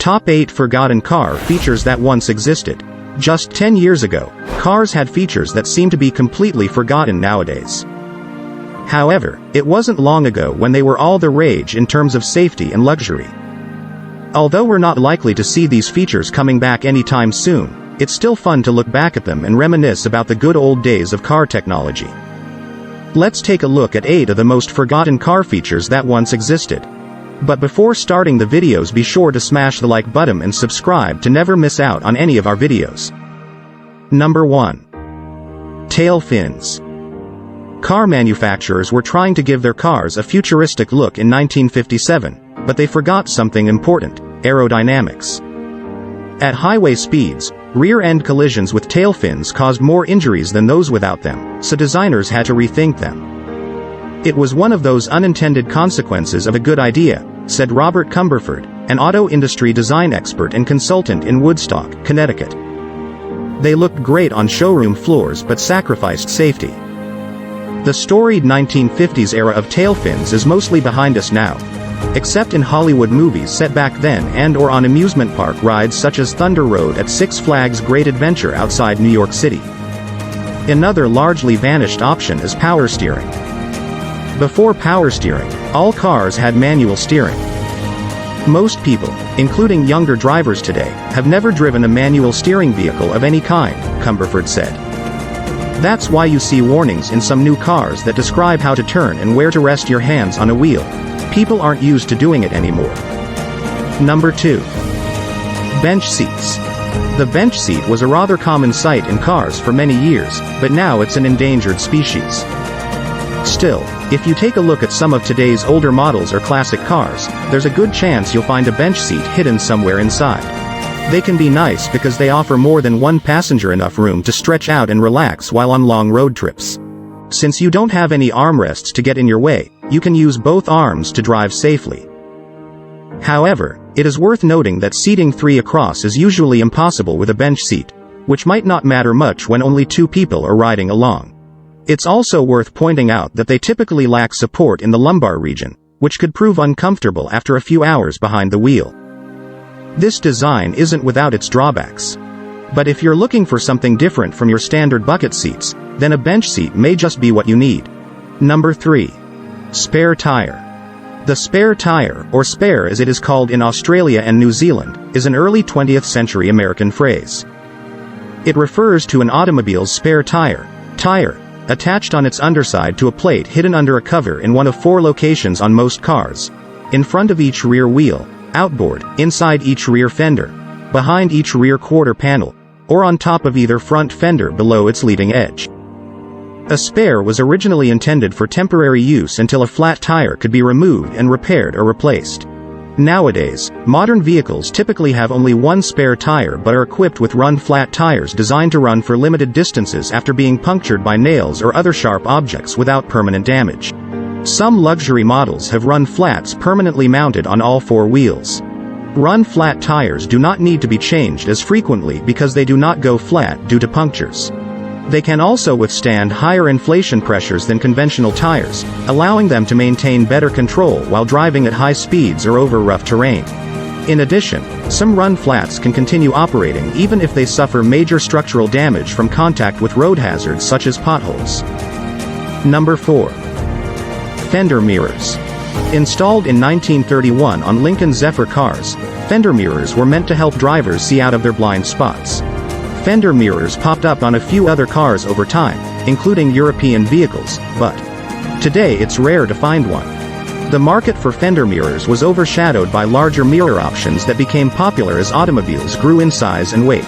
Top 8 Forgotten Car Features That Once Existed. Just 10 years ago, cars had features that seem to be completely forgotten nowadays. However, it wasn't long ago when they were all the rage in terms of safety and luxury. Although we're not likely to see these features coming back anytime soon, it's still fun to look back at them and reminisce about the good old days of car technology. Let's take a look at 8 of the most forgotten car features that once existed. But before starting the videos, be sure to smash the like button and subscribe to never miss out on any of our videos. Number 1. Tail fins. Car manufacturers were trying to give their cars a futuristic look in 1957, but they forgot something important: aerodynamics. At highway speeds, rear-end collisions with tail fins caused more injuries than those without them, so designers had to rethink them. It was one of those unintended consequences of a good idea, said Robert Cumberford, an auto industry design expert and consultant in Woodstock, Connecticut. They looked great on showroom floors but sacrificed safety. The storied 1950s era of tail fins is mostly behind us now, except in Hollywood movies set back then and/or on amusement park rides such as Thunder Road at Six Flags Great Adventure outside New York City. Another largely vanished option is power steering. Before power steering, all cars had manual steering. Most people, including younger drivers today, have never driven a manual steering vehicle of any kind, Cumberford said. That's why you see warnings in some new cars that describe how to turn and where to rest your hands on a wheel. People aren't used to doing it anymore. Number 2. Bench seats. The bench seat was a rather common sight in cars for many years, but now it's an endangered species. Still, if you take a look at some of today's older models or classic cars, there's a good chance you'll find a bench seat hidden somewhere inside. They can be nice because they offer more than one passenger enough room to stretch out and relax while on long road trips. Since you don't have any armrests to get in your way, you can use both arms to drive safely. However, it is worth noting that seating 3 across is usually impossible with a bench seat, which might not matter much when only 2 people are riding along. It's also worth pointing out that they typically lack support in the lumbar region, which could prove uncomfortable after a few hours behind the wheel. This design isn't without its drawbacks. But if you're looking for something different from your standard bucket seats, then a bench seat may just be what you need. Number 3. Spare tire. The spare tire, or spare as it is called in Australia and New Zealand, is an early 20th century American phrase. It refers to an automobile's spare tire, attached on its underside to a plate hidden under a cover in one of 4 locations on most cars: in front of each rear wheel, outboard, inside each rear fender, behind each rear quarter panel, or on top of either front fender below its leading edge. A spare was originally intended for temporary use until a flat tire could be removed and repaired or replaced. Nowadays, modern vehicles typically have only one spare tire but are equipped with run-flat tires designed to run for limited distances after being punctured by nails or other sharp objects without permanent damage. Some luxury models have run-flats permanently mounted on all 4 wheels. Run-flat tires do not need to be changed as frequently because they do not go flat due to punctures. They can also withstand higher inflation pressures than conventional tires, allowing them to maintain better control while driving at high speeds or over rough terrain. In addition, some run flats can continue operating even if they suffer major structural damage from contact with road hazards such as potholes. Number 4. Fender mirrors. Installed in 1931 on Lincoln Zephyr cars, fender mirrors were meant to help drivers see out of their blind spots. Fender mirrors popped up on a few other cars over time, including European vehicles, but today it's rare to find one. The market for fender mirrors was overshadowed by larger mirror options that became popular as automobiles grew in size and weight.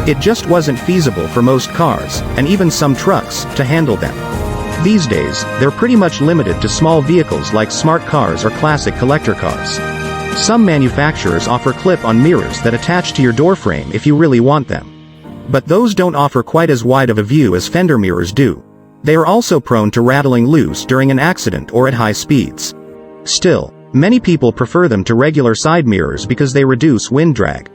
It just wasn't feasible for most cars, and even some trucks, to handle them. These days, they're pretty much limited to small vehicles like smart cars or classic collector cars. Some manufacturers offer clip-on mirrors that attach to your doorframe if you really want them. But those don't offer quite as wide of a view as fender mirrors do. They are also prone to rattling loose during an accident or at high speeds. Still, many people prefer them to regular side mirrors because they reduce wind drag.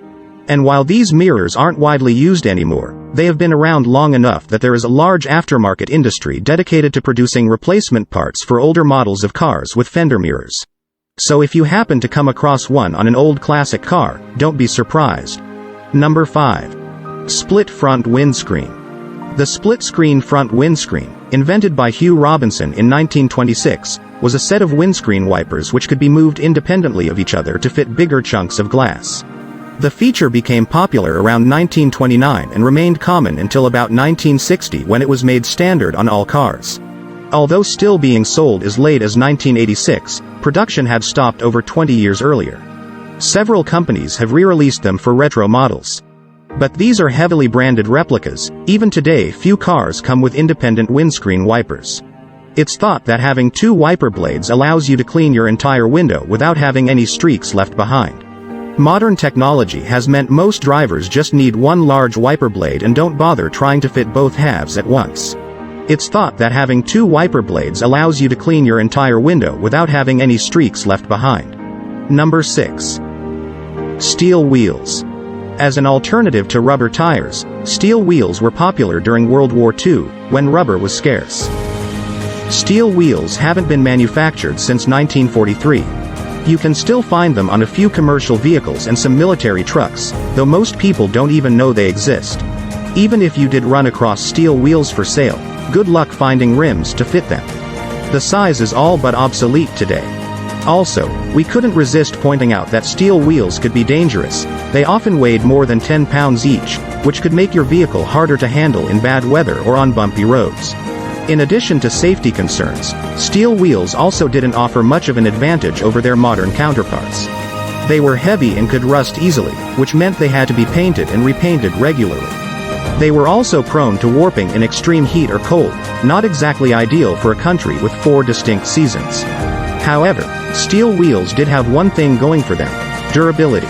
And while these mirrors aren't widely used anymore, they have been around long enough that there is a large aftermarket industry dedicated to producing replacement parts for older models of cars with fender mirrors. So if you happen to come across one on an old classic car, don't be surprised. Number 5. Split front windscreen. The split-screen front windscreen, invented by Hugh Robinson in 1926, was a set of windscreen wipers which could be moved independently of each other to fit bigger chunks of glass. The feature became popular around 1929 and remained common until about 1960 when it was made standard on all cars. Although still being sold as late as 1986, production had stopped over 20 years earlier. Several companies have re-released them for retro models. But these are heavily branded replicas. Even today few cars come with independent windscreen wipers. It's thought that having 2 wiper blades allows you to clean your entire window without having any streaks left behind. Modern technology has meant most drivers just need one large wiper blade and don't bother trying to fit both halves at once. It's thought that having 2 wiper blades allows you to clean your entire window without having any streaks left behind. Number 6. Steel wheels. As an alternative to rubber tires, steel wheels were popular during World War II, when rubber was scarce. Steel wheels haven't been manufactured since 1943. You can still find them on a few commercial vehicles and some military trucks, though most people don't even know they exist. Even if you did run across steel wheels for sale, good luck finding rims to fit them. The size is all but obsolete today. Also, we couldn't resist pointing out that steel wheels could be dangerous. They often weighed more than 10 pounds each, which could make your vehicle harder to handle in bad weather or on bumpy roads. In addition to safety concerns, steel wheels also didn't offer much of an advantage over their modern counterparts. They were heavy and could rust easily, which meant they had to be painted and repainted regularly. They were also prone to warping in extreme heat or cold, not exactly ideal for a country with 4 distinct seasons. However, steel wheels did have one thing going for them: durability.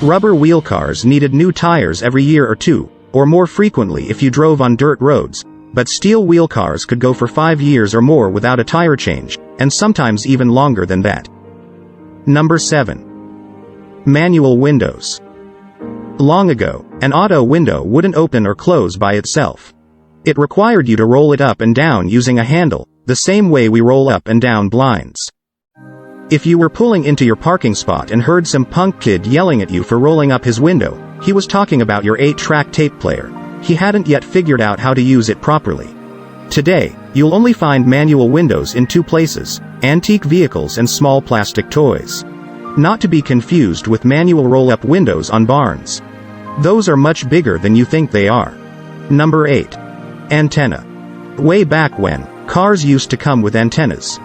Rubber wheel cars needed new tires every year or 2, or more frequently if you drove on dirt roads, but steel wheel cars could go for 5 years or more without a tire change, and sometimes even longer than that. Number 7. Manual windows. Long ago, an auto window wouldn't open or close by itself. It required you to roll it up and down using a handle, the same way we roll up and down blinds. If you were pulling into your parking spot and heard some punk kid yelling at you for rolling up his window, he was talking about your 8-track tape player. He hadn't yet figured out how to use it properly. Today, you'll only find manual windows in 2 places: antique vehicles and small plastic toys. Not to be confused with manual roll-up windows on barns. Those are much bigger than you think they are. Number 8. Antenna. Way back when, cars used to come with antennas.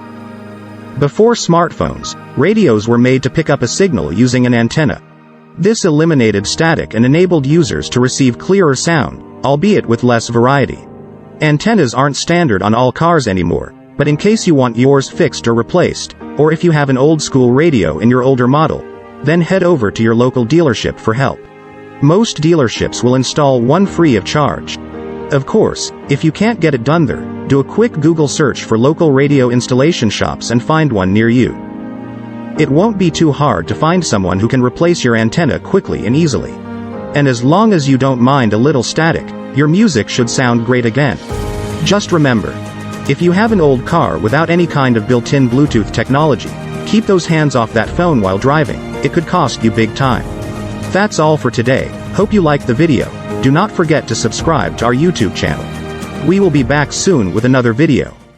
Before smartphones, radios were made to pick up a signal using an antenna. This eliminated static and enabled users to receive clearer sound, albeit with less variety. Antennas aren't standard on all cars anymore, but in case you want yours fixed or replaced, or if you have an old-school radio in your older model, then head over to your local dealership for help. Most dealerships will install one free of charge. Of course, if you can't get it done there, do a quick Google search for local radio installation shops and find one near you. It won't be too hard to find someone who can replace your antenna quickly and easily. And as long as you don't mind a little static, your music should sound great again. Just remember, if you have an old car without any kind of built-in Bluetooth technology, keep those hands off that phone while driving. It could cost you big time. That's all for today. Hope you liked the video. Do not forget to subscribe to our YouTube channel. We will be back soon with another video.